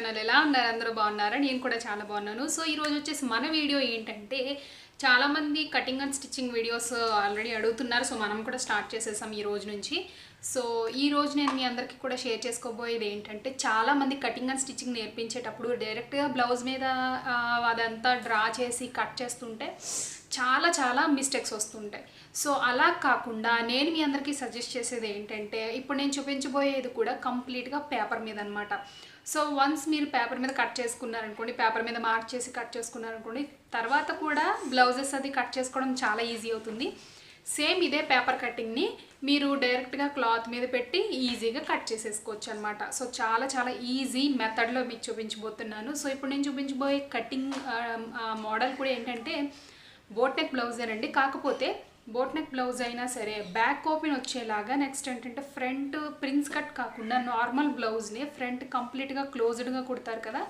Channel. ఎలా ఉన్నారు? అందరూ బాగున్నారా? నేను కూడా చాలా బాగున్నాను. సో ఈ రోజు వచ్చేసి మన వీడియో ఏంటంటే, చాలా మంది cutting and stitching videos already అడుగుతున్నారు. సో మనం కూడా స్టార్ట్ చేసేసాం ఈ రోజు నుంచి. సో ఈ రోజు నేను మీ అందరికీ కూడా షేర్ చేసుకోబోయేది ఏంటంటే, చాలా మంది కటింగ్ అండ్ స్టిచ్చింగ్ నేర్పించేటప్పుడు డైరెక్ట్గా బ్లౌజ్ మీద అదంతా డ్రా చేసి కట్ చేస్తుంటే చాలా మిస్టేక్స్ వస్తుంటాయి. సో అలా కాకుండా నేను మీ అందరికీ సజెస్ట్ చేసేది ఏంటంటే, ఇప్పుడు నేను చూపించబోయేది కూడా కంప్లీట్గా పేపర్ మీద అనమాట. సో వన్స్ మీరు పేపర్ మీద కట్ చేసుకున్నారనుకోండి, పేపర్ మీద మార్క్ చేసి కట్ చేసుకున్నారనుకోండి, తర్వాత కూడా బ్లౌజెస్ అది కట్ చేసుకోవడం చాలా ఈజీ అవుతుంది. సేమ్ ఇదే పేపర్ కటింగ్ని మీరు డైరెక్ట్గా క్లాత్ మీద పెట్టి ఈజీగా కట్ చేసేసుకోవచ్చు అనమాట. సో చాలా ఈజీ మెథడ్లో మీకు చూపించబోతున్నాను. సో ఇప్పుడు నేను చూపించబోయే కటింగ్ మోడల్ కూడా ఏంటంటే బోట్ నెక్ బ్లౌజేనండి. కాకపోతే బోట్ నెక్ బ్లౌజ్ అయినా సరే బ్యాక్ ఓపెన్ వచ్చేలాగా, నెక్స్ట్ ఏంటంటే ఫ్రంట్ ప్రిన్స్ కట్ కాకుండా నార్మల్ బ్లౌజ్ని ఫ్రంట్ కంప్లీట్గా క్లోజ్డ్గా కుడతారు కదా.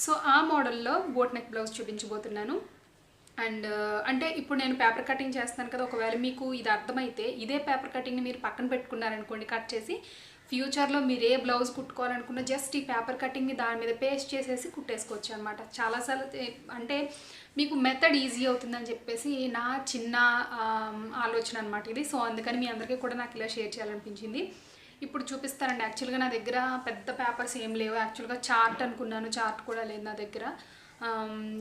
సో ఆ మోడల్లో బోట్ నెక్ బ్లౌజ్ చూపించబోతున్నాను. అండ్ అంటే ఇప్పుడు నేను పేపర్ కటింగ్ చేస్తాను కదా, ఒకవేళ మీకు ఇది అర్థమైతే ఇదే పేపర్ కటింగ్ని మీరు పక్కన పెట్టుకున్నారనుకోండి, కట్ చేసి ఫ్యూచర్లో మీరు ఏ బ్లౌజ్ కుట్టుకోవాలనుకున్నా జస్ట్ ఈ పేపర్ కటింగ్ని దాని మీద పేస్ట్ చేసేసి కుట్టేసుకోవచ్చు అనమాట. చాలాసార్లు అంటే మీకు మెథడ్ ఈజీ అవుతుందని చెప్పేసి నా చిన్న ఆలోచన అనమాట ఇది. సో అందుకని మీ అందరికీ కూడా నాకు ఇలా షేర్ చేయాలనిపించింది. ఇప్పుడు చూపిస్తానండి. యాక్చువల్గా నా దగ్గర పెద్ద పేపర్స్ ఏం లేవు. యాక్చువల్గా చార్ట్ అనుకున్నాను, చార్ట్ కూడా లేదు నా దగ్గర.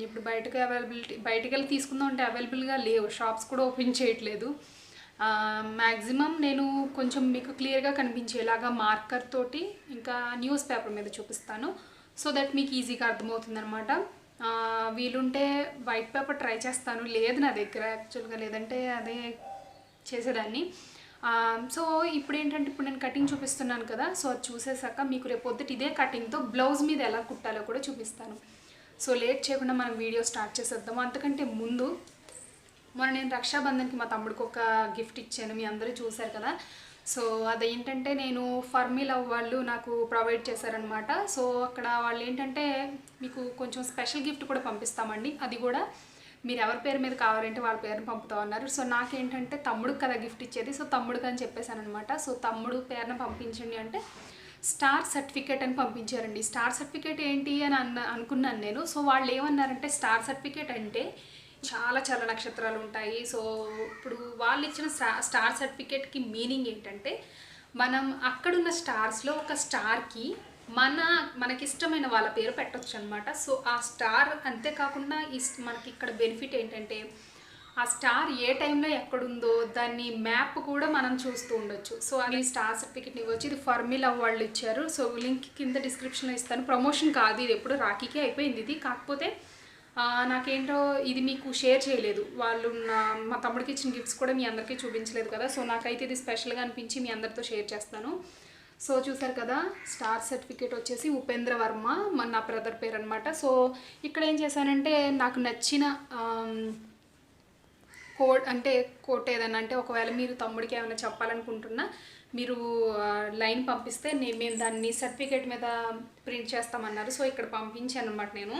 ఇప్పుడు బయటకు వెళ్ళి తీసుకుందాం అంటే అవైలబుల్గా లేవు, షాప్స్ కూడా ఓపెన్ చేయట్లేదు. మ్యాక్సిమం నేను కొంచెం మీకు క్లియర్గా కనిపించేలాగా మార్కర్ తోటి ఇంకా న్యూస్ పేపర్ మీద చూపిస్తాను, సో దట్ మీకు ఈజీగా అర్థమవుతుంది అనమాట. వీలుంటే వైట్ పేపర్ ట్రై చేస్తాను, లేదు నా దగ్గర యాక్చువల్గా, లేదంటే అదే చేసేదాన్ని. సో ఇప్పుడు ఏంటంటే, ఇప్పుడు నేను కటింగ్ చూపిస్తున్నాను కదా, సో అది చూసేసాక మీకు రేపు పొద్దుట ఇదే కటింగ్తో బ్లౌజ్ మీద ఎలా కుట్టాలో కూడా చూపిస్తాను. సో లేట్ చేయకుండా మనం వీడియో స్టార్ట్ చేసేద్దాము. అంతకంటే ముందు నేను రక్షాబంధన్కి మా తమ్ముడికి ఒక గిఫ్ట్ ఇచ్చాను, మీ అందరూ చూశారు కదా. సో అదేంటంటే, నేను ఫర్మీ లవ్ వాళ్ళు నాకు ప్రొవైడ్ చేశారనమాట. సో అక్కడ వాళ్ళు ఏంటంటే మీకు కొంచెం స్పెషల్ గిఫ్ట్ కూడా పంపిస్తామండి, అది కూడా మీరు ఎవరి పేరు మీద కావాలంటే వాళ్ళ పేరుని పంపుతామన్నారు. సో నాకేంటంటే తమ్ముడికి కదా గిఫ్ట్ ఇచ్చేది, సో తమ్ముడికి అని చెప్పేశాను అనమాట. సో తమ్ముడు పేరున పంపించండి అంటే స్టార్ సర్టిఫికేట్ అని పంపించారండి. స్టార్ సర్టిఫికేట్ ఏంటి అని అనుకున్నాను నేను. సో వాళ్ళు ఏమన్నారంటే, స్టార్ సర్టిఫికేట్ అంటే చాలా నక్షత్రాలు ఉంటాయి. సో ఇప్పుడు వాళ్ళు ఇచ్చిన స్టార్ సర్టిఫికేట్కి మీనింగ్ ఏంటంటే, మనం అక్కడున్న స్టార్స్లో ఒక స్టార్కి మనకిష్టమైన వాళ్ళ పేరు పెట్టవచ్చు అనమాట. సో ఆ స్టార్ అంతేకాకుండా మనకి ఇక్కడ బెనిఫిట్ ఏంటంటే, ఆ స్టార్ ఏ టైంలో ఎక్కడుందో దాన్ని మ్యాప్ కూడా మనం చూస్తూ ఉండొచ్చు. సో అది స్టార్ సర్టిఫికేట్ని ఇవ్వచ్చు. ఇది ఫర్మీ లవ్ వాళ్ళు ఇచ్చారు. సో లింక్ కింద డిస్క్రిప్షన్లో ఇస్తాను. ప్రమోషన్ కాదు ఇది, ఎప్పుడు రాఖీకే అయిపోయింది ఇది. కాకపోతే నాకేంటో ఇది మీకు షేర్ చేయలేదు, వాళ్ళు మా తమ్ముడికి ఇచ్చిన గిఫ్ట్స్ కూడా మీ అందరికీ చూపించలేదు కదా. సో నాకైతే ఇది స్పెషల్గా అనిపించి మీ అందరితో షేర్ చేస్తాను. సో చూసారు కదా, స్టార్ సర్టిఫికేట్ వచ్చేసి ఉపేంద్ర వర్మ నా బ్రదర్ పేరు అనమాట. సో ఇక్కడ ఏం చేశానంటే, నాకు నచ్చిన కోట్ ఏదన్నా అంటే, ఒకవేళ మీరు తమ్ముడికి ఏమైనా చెప్పాలనుకుంటున్నా మీరు లైన్ పంపిస్తే మేము దాన్ని సర్టిఫికేట్ మీద ప్రింట్ చేస్తామన్నారు. సో ఇక్కడ పంపించాను అనమాట నేను.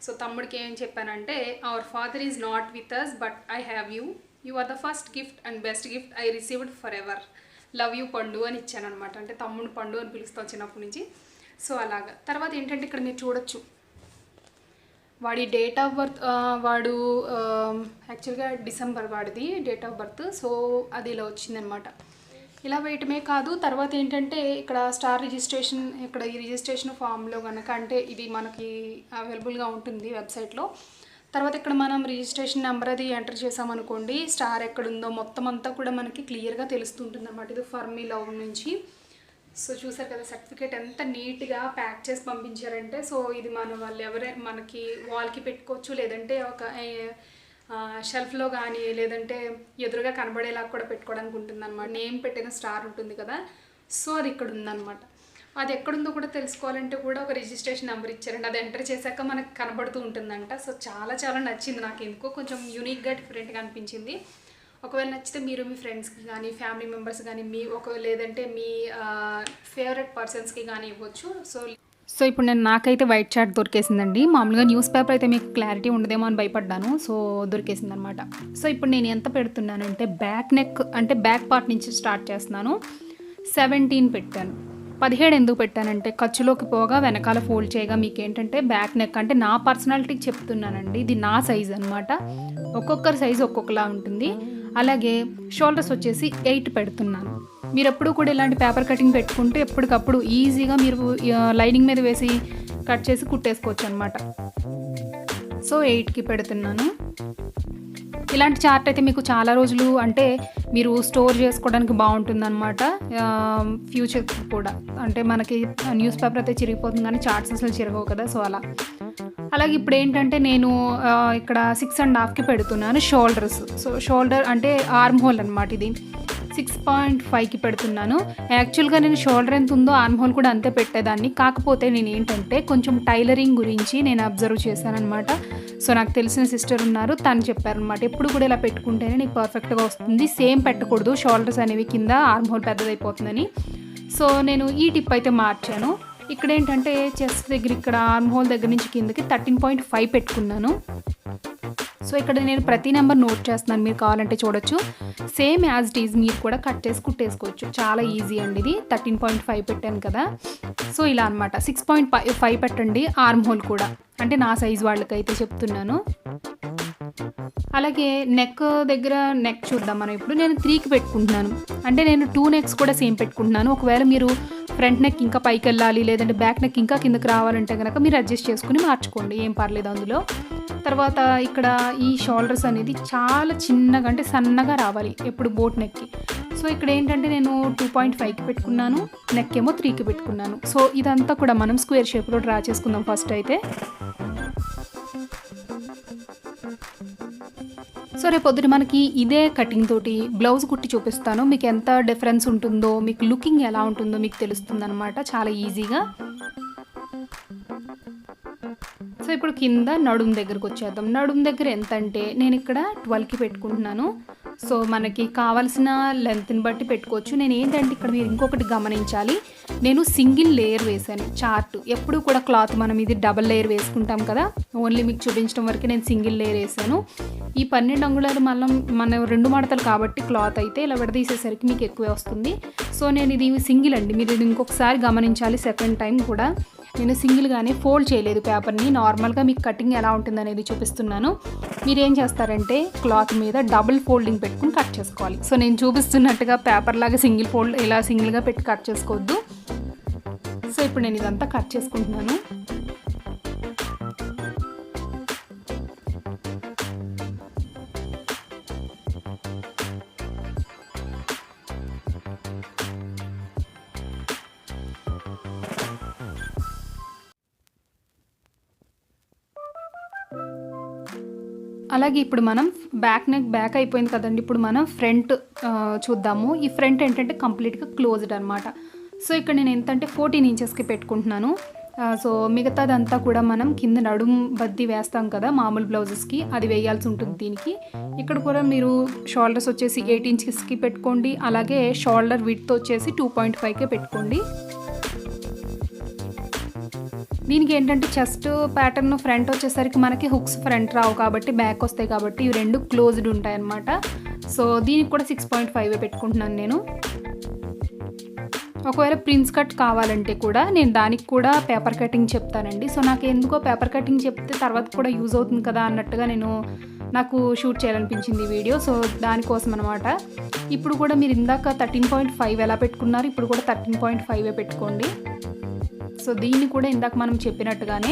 సో తమ్ముడికి ఏం చెప్పానంటే, our father is not with us but I have you, you are the first gift and best gift I received for ever, love you Pandu అని ఇచ్చాను అనమాట. అంటే తమ్ముడు పండు అని పిలుస్తాను చిన్నప్పటి నుంచి. సో అలాగా. తర్వాత ఏంటంటే, ఇక్కడ మీరు చూడొచ్చు వాడి డేట్ ఆఫ్ బర్త్, వాడు యాక్చువల్గా డిసెంబర్ వాడిది డేట్ ఆఫ్ బర్త్. సో అది ఇలా వచ్చిందనమాట. ఇలా వేయటమే కాదు, తర్వాత ఏంటంటే ఇక్కడ స్టార్ రిజిస్ట్రేషన్, ఇక్కడ ఈ రిజిస్ట్రేషన్ ఫామ్లో కనుక, అంటే ఇది మనకి అవైలబుల్గా ఉంటుంది వెబ్సైట్లో. తర్వాత ఇక్కడ మనం రిజిస్ట్రేషన్ నెంబర్ అది ఎంటర్ చేసామనుకోండి, స్టార్ ఎక్కడుందో మొత్తం అంతా కూడా మనకి క్లియర్గా తెలుస్తుంటుంది అన్నమాట. ఇది ఫర్మీ లవ్ నుంచి. సో చూసారు కదా సర్టిఫికేట్ ఎంత నీట్గా ప్యాక్ చేసి పంపించారంటే. సో ఇది వాళ్ళు మనకి వాల్కి పెట్టుకోవచ్చు, లేదంటే ఒక షెల్ఫ్లో కానీ, లేదంటే ఎదురుగా కనబడేలా కూడా పెట్టుకోవడానికి ఉంటుంది అనమాట. నేమ్ పెట్టిన స్టార్ ఉంటుంది కదా, సో అది ఇక్కడ ఉందన్నమాట. అది ఎక్కడుందో కూడా తెలుసుకోవాలంటే కూడా ఒక రిజిస్ట్రేషన్ నెంబర్ ఇచ్చారండి, అది ఎంటర్ చేశాక మనకు కనబడుతూ ఉంటుందంట. సో చాలా నచ్చింది నాకు, ఎందుకో కొంచెం యూనిక్గా డిఫరెంట్గా అనిపించింది. ఒకవేళ నచ్చితే మీరు మీ ఫ్రెండ్స్కి కానీ, ఫ్యామిలీ మెంబర్స్ కానీ, లేదంటే మీ ఫేవరెట్ పర్సన్స్కి కానీ ఇవ్వచ్చు. సో ఇప్పుడు నాకైతే వైట్ చార్ట్ దొరికేసిందండి. మామూలుగా న్యూస్ పేపర్ అయితే మీకు క్లారిటీ ఉండదేమో అని భయపడ్డాను. సో దొరికేసింది అనమాట. సో ఇప్పుడు నేను ఎంత పెడుతున్నానంటే, బ్యాక్ నెక్ అంటే బ్యాక్ పార్ట్ నుంచి స్టార్ట్ చేస్తున్నాను. 17 పెట్టాను. 17 ఎందుకు పెట్టానంటే ఖర్చులోకి పోగా వెనకాల ఫోల్డ్ చేయగా మీకు ఏంటంటే బ్యాక్ నెక్ అంటే నా పర్సనాలిటీకి చెప్తున్నానండి, ఇది నా సైజ్ అనమాట. ఒక్కొక్కరి సైజు ఒక్కొక్కలా ఉంటుంది. అలాగే షోల్డర్స్ వచ్చేసి 8 పెడుతున్నాను. మీరు ఎప్పుడు కూడా ఇలాంటి పేపర్ కటింగ్ పెట్టుకుంటే ఎప్పటికప్పుడు ఈజీగా మీరు లైనింగ్ మీద వేసి కట్ చేసి కుట్టేసుకోవచ్చు అనమాట. సో 8కి పెడుతున్నాను. ఇలాంటి చార్ట్ అయితే మీకు చాలా రోజులు అంటే మీరు స్టోర్ చేసుకోవడానికి బాగుంటుందన్నమాట, ఫ్యూచర్ కూడా. అంటే మనకి న్యూస్ పేపర్ అయితే చిరిగిపోతుంది కానీ చార్ట్స్ అసలు చిరగవు కదా, సో అలా. అలాగే ఇప్పుడు ఏంటంటే నేను ఇక్కడ 6.5కి పెడుతున్నాను షోల్డర్స్. సో షోల్డర్ అంటే ఆర్మ్ హోల్ అనమాట, ఇది 6.5కి పెడుతున్నాను. యాక్చువల్గా నేను షోల్డర్ ఎంత ఉందో ఆర్మ్ హోల్ కూడా అంతే పెట్టేదాన్ని. కాకపోతే నేను ఏంటంటే కొంచెం టైలరింగ్ గురించి నేను అబ్జర్వ్ చేశానమాట. సో నాకు తెలిసిన సిస్టర్ ఉన్నారు, తను చెప్పారనమాట, ఎప్పుడు కూడా ఇలా పెట్టుకుంటేనే నీకు పర్ఫెక్ట్గా వస్తుంది, సేమ్ పెట్టకూడదు, షోల్డర్స్ అనేవి కింద ఆర్మ్ హోల్ పెద్దదైపోతుందని. సో నేను ఈ టిప్ అయితే మార్చాను. ఇక్కడ ఏంటంటే చెస్ట్ దగ్గర ఇక్కడ ఆర్మ్ హోల్ దగ్గర నుంచి కిందకి 13.5 పెట్టుకున్నాను. సో ఇక్కడ నేను ప్రతి నెంబర్ నోట్ చేస్తున్నాను, మీరు కావాలంటే చూడొచ్చు. సేమ్ యాజ్ ఇట్ ఈజ్ మీరు కూడా కట్ చేసి కుట్టేసుకోవచ్చు, చాలా ఈజీ అండి. ఇది 13.5 పెట్టాను కదా, సో ఇలా అనమాట. 6.5 పెట్టండి ఆర్మ్ హోల్ కూడా, అంటే నా సైజ్ వాళ్ళకైతే చెప్తున్నాను. అలాగే నెక్ దగ్గర నెక్ చూద్దాం మనం ఇప్పుడు. నేను 3కి పెట్టుకుంటున్నాను, అంటే నేను 2 నెక్స్ కూడా సేమ్ పెట్టుకుంటున్నాను. ఒకవేళ మీరు ఫ్రంట్ నెక్ ఇంకా పైకి వెళ్ళాలి, లేదంటే బ్యాక్ నెక్ ఇంకా కిందకి రావాలంటే కనుక మీరు అడ్జస్ట్ చేసుకుని మార్చుకోండి, ఏం పర్లేదు అందులో. తర్వాత ఇక్కడ ఈ షోల్డర్స్ అనేది చాలా చిన్నగా అంటే సన్నగా రావాలి ఎప్పుడు బోట్ నెక్కి. సో ఇక్కడ ఏంటంటే నేను 2.5కి పెట్టుకున్నాను, నెక్ ఏమో 3కి పెట్టుకున్నాను. సో ఇదంతా కూడా మనం స్క్వేర్ షేప్లో డ్రా చేసుకుందాం ఫస్ట్ అయితే. సో రేపొద్దున మనకి ఇదే కటింగ్ తోటి బ్లౌజ్ కుట్టి చూపిస్తాను, మీకు ఎంత డిఫరెన్స్ ఉంటుందో, మీకు లుకింగ్ ఎలా ఉంటుందో మీకు తెలుస్తుంది అనమాట, చాలా ఈజీగా. సో ఇప్పుడు కింద నడుము దగ్గరకు వచ్చేద్దాం. నడుము దగ్గర ఎంత అంటే నేను ఇక్కడ 12కి పెట్టుకుంటున్నాను. సో మనకి కావాల్సిన లెంత్ని బట్టి పెట్టుకోవచ్చు. నేను ఏంటంటే ఇక్కడ మీరు ఇంకొకటి గమనించాలి, నేను సింగిల్ లేయర్ వేసాను చార్ట్. ఎప్పుడు కూడా క్లాత్ మనం ఇది డబల్ లేయర్ వేసుకుంటాం కదా, ఓన్లీ మీకు చూపించడం వరకు నేను సింగిల్ లేయర్ వేసాను. ఈ 12 అంగుళాలు మన 2 మడతలు కాబట్టి క్లాత్ అయితే ఇలా విడదీసేసరికి మీకు ఎక్కువే వస్తుంది. సో నేను ఇది సింగిల్ అండి, మీరు ఇది ఇంకొకసారి గమనించాలి. సెకండ్ టైం కూడా నేను సింగిల్గానే ఫోల్డ్ చేయలేదు పేపర్ని, నార్మల్గా మీకు కటింగ్ ఎలా ఉంటుంది అనేది చూపిస్తున్నాను. మీరు ఏం చేస్తారంటే క్లాత్ మీద డబుల్ ఫోల్డింగ్ పెట్టుకుని కట్ చేసుకోవాలి. సో నేను చూపిస్తున్నట్టుగా పేపర్ లాగా సింగిల్ ఫోల్డ్ ఇలా సింగిల్గా పెట్టి కట్ చేసుకోవద్దు. సో ఇప్పుడు నేను ఇదంతా కట్ చేసుకుంటున్నాను. అలాగే ఇప్పుడు మనం బ్యాక్ నెక్ బ్యాక్ అయిపోయింది కదండి, ఇప్పుడు మనం ఫ్రంట్ చూద్దాము. ఈ ఫ్రంట్ ఏంటంటే కంప్లీట్గా క్లోజ్డ్ అనమాట. సో ఇక్కడ నేను ఎంతంటే 14 ఇంచెస్కి పెట్టుకుంటున్నాను. సో మిగతాదంతా కూడా మనం కింద నడుము బద్ది వేస్తాం కదా మామూలు బ్లౌజెస్కి, అది వేయాల్సి ఉంటుంది దీనికి. ఇక్కడ కూడా మీరు షోల్డర్స్ వచ్చేసి 8 ఇంచెస్కి పెట్టుకోండి. అలాగే షోల్డర్ విడ్త్ వచ్చేసి 2.5కే పెట్టుకోండి. దీనికి ఏంటంటే చెస్ట్ ప్యాటర్న్ ఫ్రంట్ వచ్చేసరికి మనకి హుక్స్ ఫ్రంట్ రావు కాబట్టి బ్యాక్ వస్తాయి కాబట్టి ఇవి రెండు క్లోజ్డ్ ఉంటాయి అన్నమాట. సో దీనికి కూడా 6.5 పెట్టుకుంటున్నాను నేను. ఒకవేళ ప్రిన్స్ కట్ కావాలంటే కూడా నేను దానికి కూడా పేపర్ కటింగ్ చెప్తానండి. సో నాకు ఎందుకో పేపర్ కటింగ్ చెప్తే తర్వాత కూడా యూజ్ అవుతుంది కదా అన్నట్టుగా నాకు షూట్ చేయాలనిపించింది ఈ వీడియో. సో దానికోసం అనమాట. ఇప్పుడు కూడా మీరు ఇందాక 13.5 ఎలా పెట్టుకున్నారు, ఇప్పుడు కూడా 13.5 పెట్టుకోండి. సో దీన్ని కూడా ఇందాక మనం చెప్పినట్టుగానే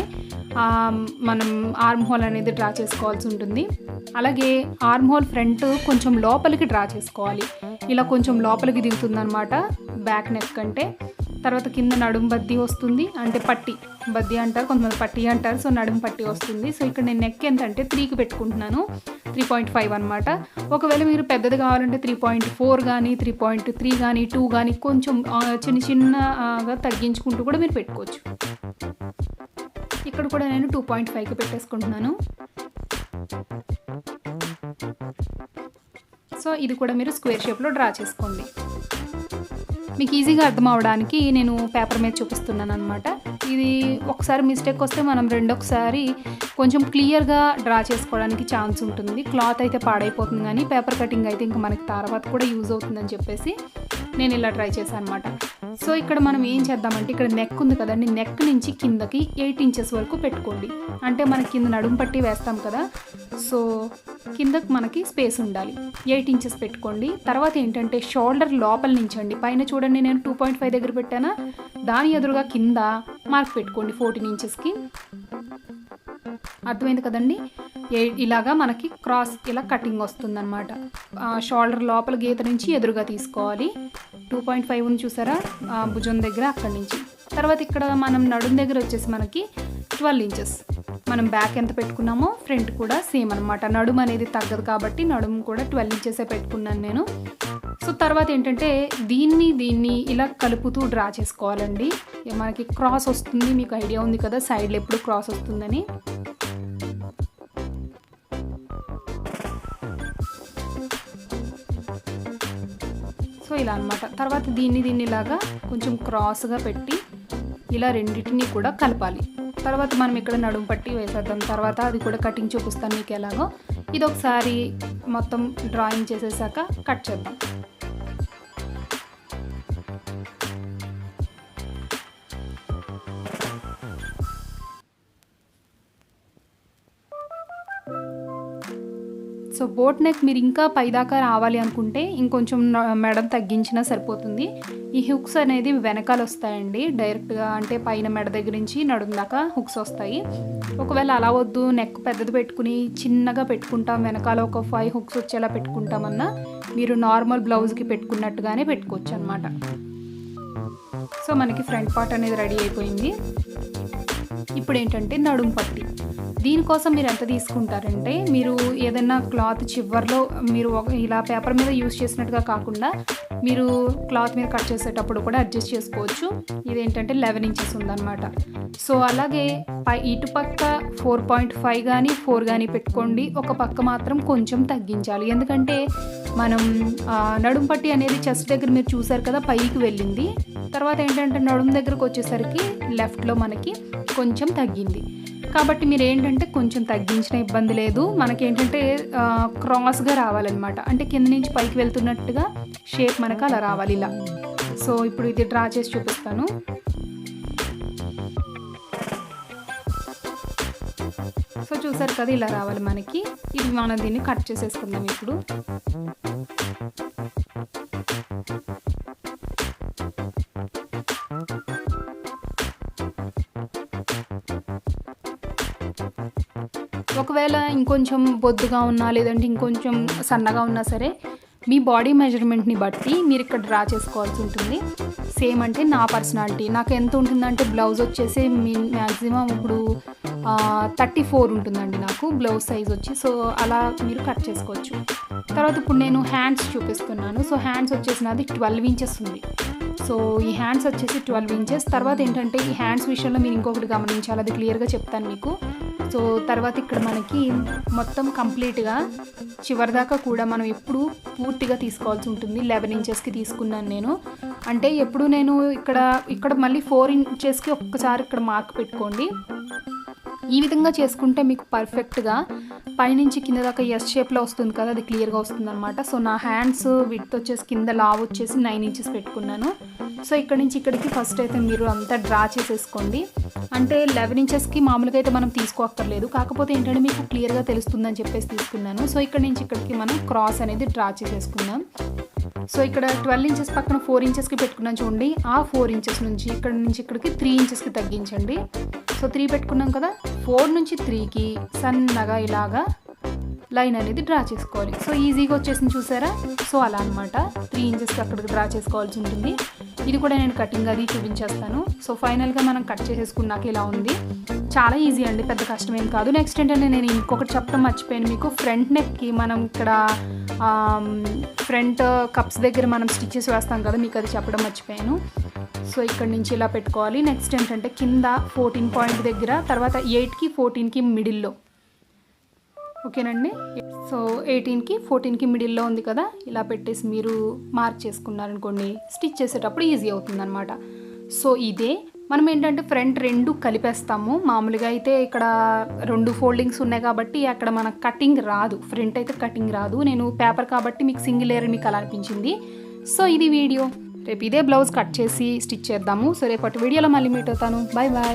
మనం ఆర్మ్ హోల్ అనేది డ్రా చేసుకోవాల్సి ఉంటుంది. అలాగే ఆర్మ్ హోల్ ఫ్రంట్ కొంచెం లోపలికి డ్రా చేసుకోవాలి. ఇలా కొంచెం లోపలికి దిగుతుందన్నమాట బ్యాక్ నెక్ కంటే. తర్వాత కింద నడుము బద్ది వస్తుంది, అంటే పట్టి బద్ది అంటారు, కొంతమంది పట్టి అంటారు. సో నడుము పట్టి వస్తుంది. సో ఇక్కడ నేను నెక్ ఎంత అంటే 3కి పెట్టుకుంటున్నాను, 3.5 అనమాట. ఒకవేళ మీరు పెద్దది కావాలంటే 3.4 కానీ 3.3 కానీ 2 కానీ కొంచెం చిన్నగా తగ్గించుకుంటూ కూడా మీరు పెట్టుకోవచ్చు. ఇక్కడ కూడా నేను 2.5కి పెట్టేసుకుంటున్నాను. సో ఇది కూడా మీరు స్క్వేర్ షేప్లో డ్రా చేసుకోండి. మీకు ఈజీగా అర్థం అవడానికి నేను పేపర్ మీద చూపిస్తున్నాను అనమాట. ఇది ఒకసారి మిస్టేక్ వస్తే మనం రెండొకసారి కొంచెం క్లియర్గా డ్రా చేసుకోవడానికి ఛాన్స్ ఉంటుంది. క్లాత్ అయితే పాడైపోతుంది కానీ పేపర్ కటింగ్ అయితే ఇంకా మనకి తర్వాత కూడా యూజ్ అవుతుందని చెప్పేసి నేను ఇలా ట్రై చేశాను అనమాట. సో ఇక్కడ మనం ఏం చేద్దామంటే ఇక్కడ నెక్ ఉంది కదండి, నెక్ నుంచి కిందకి 8 ఇంచెస్ వరకు పెట్టుకోండి. అంటే మనకి కింద నడుము పట్టి వేస్తాం కదా, సో కిందకి మనకి స్పేస్ ఉండాలి. 8 ఇంచెస్ పెట్టుకోండి. తర్వాత ఏంటంటే షోల్డర్ లోపల నుంచి అండి, పైన చూడండి నేను 2.5 దగ్గర పెట్టానా, దాని ఎదురుగా కింద మార్క్ పెట్టుకోండి 14 ఇంచెస్కి. అర్థమైంది కదండి. ఇలాగా మనకి క్రాస్ ఇలా కటింగ్ వస్తుందన్నమాట. షోల్డర్ లోపల గీత నుంచి ఎదురుగా తీసుకోవాలి. 2.5 ఉంది చూసారా భుజం దగ్గర, అక్కడి నుంచి. తర్వాత ఇక్కడ మనం నడుము దగ్గర వచ్చేసి మనకి 12 ఇంచెస్. మనం బ్యాక్ ఎంత పెట్టుకున్నామో ఫ్రంట్ కూడా సేమ్ అనమాట. నడుము అనేది తగ్గదు కాబట్టి నడుము కూడా 12 ఇంచెసే పెట్టుకున్నాను నేను. సో తర్వాత ఏంటంటే దీన్ని ఇలా కలుపుతూ డ్రా చేసుకోవాలండి. మనకి క్రాస్ వస్తుంది, మీకు ఐడియా ఉంది కదా సైడ్లో ఎప్పుడు క్రాస్ వస్తుందని. సో ఇలా అనమాట. తర్వాత దీన్ని ఇలాగా కొంచెం క్రాస్గా పెట్టి ఇలా రెండింటిని కూడా కలపాలి. తర్వాత మనం ఇక్కడ నడుము పట్టి వేసేద్దాం. తర్వాత అది కూడా కటింగ్ చూపిస్తాను మీకు ఎలాగో. ఇది ఒకసారి మొత్తం డ్రాయింగ్ చేసేసాక కట్ చేద్దాం. సో బోట్ నెక్ మీరు ఇంకా పైదాకా రావాలి అనుకుంటే ఇంకొంచెం మెడ తగ్గించినా సరిపోతుంది. ఈ హుక్స్ అనేది వెనకాల వస్తాయండి డైరెక్ట్గా, అంటే పైన మెడ దగ్గర నుంచి నడుము దాకా హుక్స్ వస్తాయి. ఒకవేళ అలా వద్దు, నెక్ పెద్దది పెట్టుకుని చిన్నగా పెట్టుకుంటాం, వెనకాల ఒక 5 హుక్స్ వచ్చేలా పెట్టుకుంటామన్నా మీరు నార్మల్ బ్లౌజ్కి పెట్టుకున్నట్టుగానే పెట్టుకోవచ్చు అనమాట. సో మనకి ఫ్రంట్ పార్ట్ అనేది రెడీ అయిపోయింది. ఇప్పుడు ఏంటంటే నడుము పట్టి, దీనికోసం మీరు ఎంత తీసుకుంటారంటే, మీరు ఏదైనా క్లాత్ చివర్లో మీరు ఇలా పేపర్ మీద యూజ్ చేసినట్టుగా కాకుండా మీరు క్లాత్ మీద కట్ చేసేటప్పుడు కూడా అడ్జస్ట్ చేసుకోవచ్చు. ఇదేంటంటే 11 ఇంచెస్ ఉందన్నమాట. సో అలాగే ఇటు పక్క 4.5 కానీ 4 కానీ పెట్టుకోండి. ఒక పక్క మాత్రం కొంచెం తగ్గించాలి, ఎందుకంటే మనం నడుము పట్టి అనేది చెస్ట్ దగ్గర మీరు చూసారు కదా పైకి వెళ్ళింది. తర్వాత ఏంటంటే నడుము దగ్గరకు వచ్చేసరికి లెఫ్ట్లో మనకి కొంచెం తగ్గింది. కాబట్టి మీరు ఏంటంటే కొంచెం తగ్గించిన ఇబ్బంది లేదు. మనకేంటంటే క్రాస్గా రావాలన్నమాట, అంటే కింద నుంచి పైకి వెళ్తున్నట్టుగా షేప్ మనకు అలా రావాలి ఇలా. సో ఇప్పుడు ఇది డ్రా చేసి చూపిస్తాను. సో చూసారు కదా ఇలా రావాలి మనకి. ఇది మనం దీన్ని కట్ చేసేసుకుందాం ఇప్పుడు. ఒకవేళ ఇంకొంచెం బొద్దుగా ఉన్నా లేదంటే ఇంకొంచెం సన్నగా ఉన్నా సరే మీ బాడీ మెజర్మెంట్ని బట్టి మీరు ఇక్కడ డ్రా చేసుకోవాల్సి ఉంటుంది. సేమ్ అంటే నా పర్సనాలిటీ నాకు ఎంత ఉంటుందంటే బ్లౌజ్ వచ్చేసి మ్యాక్సిమం ఇప్పుడు 34 ఉంటుందండి నాకు బ్లౌజ్ సైజ్ వచ్చి. సో అలా మీరు కట్ చేసుకోవచ్చు. తర్వాత ఇప్పుడు నేను హ్యాండ్స్ చూపిస్తున్నాను. సో హ్యాండ్స్ వచ్చేసి నాది 12 ఇంచెస్ ఉంది. సో ఈ హ్యాండ్స్ వచ్చేసి 12 ఇంచెస్. తర్వాత ఏంటంటే ఈ హ్యాండ్స్ విషయంలో మీరు ఇంకొకటి గమనించాలి, అది క్లియర్గా చెప్తాను మీకు. సో తర్వాత ఇక్కడ మనకి మొత్తం కంప్లీట్గా చివరిదాకా కూడా మనం ఎప్పుడు పూర్తిగా తీసుకోవాల్సి ఉంటుంది. 11 ఇంచెస్కి తీసుకున్నాను నేను. అంటే ఎప్పుడు నేను ఇక్కడ మళ్ళీ 4 ఇంచెస్కి ఒక్కసారి ఇక్కడ మార్క్ పెట్టుకోండి. ఈ విధంగా చేసుకుంటే మీకు పర్ఫెక్ట్గా పైనుంచి కింద దాకా ఎస్ షేప్లో వస్తుంది కదా, అది క్లియర్గా వస్తుంది అనమాట. సో నా హ్యాండ్స్ విడ్త్ వచ్చేసి కింద లావ్ వచ్చేసి 9 ఇంచెస్ పెట్టుకున్నాను. సో ఇక్కడ నుంచి ఇక్కడికి ఫస్ట్ అయితే మీరు అంతా డ్రా చేసేసుకోండి. అంటే 11 ఇంచెస్కి మామూలుగా అయితే మనం తీసుకోక్కర్లేదు, కాకపోతే ఏంటంటే మీకు క్లియర్గా తెలుస్తుందని చెప్పేసి తీసుకున్నాను. సో ఇక్కడ నుంచి ఇక్కడికి మనం క్రాస్ అనేది డ్రా చేసేసుకుందాం. సో ఇక్కడ 12 ఇంచెస్ పక్కన 4 ఇంచెస్కి పెట్టుకున్నాను చూడండి. ఆ 4 ఇంచెస్ నుంచి ఇక్కడికి 3 ఇంచెస్కి తగ్గించండి. సో 3 పెట్టుకున్నాం కదా, 4 నుంచి 3కి సన్నగా ఇలాగా లైన్ అనేది డ్రా చేసుకోవాలి. సో ఈజీగా వచ్చేసింది చూసారా. సో అలా అనమాట 3 ఇంచెస్కి అక్కడికి డ్రా చేసుకోవాల్సి ఉంటుంది. ఇది కూడా నేను కటింగ్ అది చూపించేస్తాను. సో ఫైనల్గా మనం కట్ చేసేసుకున్నాక ఇలా ఉంది. చాలా ఈజీ అండి, పెద్ద కష్టమేం కాదు. నెక్స్ట్ ఏంటంటే నేను ఇంకొకటి చెప్పడం మర్చిపోయాను మీకు. ఫ్రంట్ నెక్కి మనం ఇక్కడ ఫ్రంట్ కప్స్ దగ్గర మనం స్టిచెస్ వేస్తాం కదా, మీకు అది చెప్పడం మర్చిపోయాను. సో ఇక్కడ నుంచి ఇలా పెట్టుకోవాలి. నెక్స్ట్ ఏంటంటే కింద 14 పాయింట్ దగ్గర, తర్వాత 8కి 14కి మిడిల్లో, ఓకేనండి. సో 18కి 14కి మిడిల్లో ఉంది కదా, ఇలా పెట్టేసి మీరు మార్క్ చేసుకున్నారనుకోండి స్టిచ్ చేసేటప్పుడు ఈజీ అవుతుంది అనమాట. సో ఇదే మనం ఏంటంటే ఫ్రంట్ 2 కలిపేస్తాము. మామూలుగా అయితే ఇక్కడ 2 ఫోల్డింగ్స్ ఉన్నాయి కాబట్టి అక్కడ మనకు కటింగ్ రాదు, ఫ్రంట్ అయితే కటింగ్ రాదు. నేను పేపర్ కాబట్టి మీకు సింగిల్ లేయర్ మీకు అలా అనిపించింది. సో ఇది వీడియో. రేపు ఇదే బ్లౌజ్ కట్ చేసి స్టిచ్ చేద్దాము. సో రేపటి వీడియోలో మళ్ళీ మీట్ అవుతాను. Bye bye.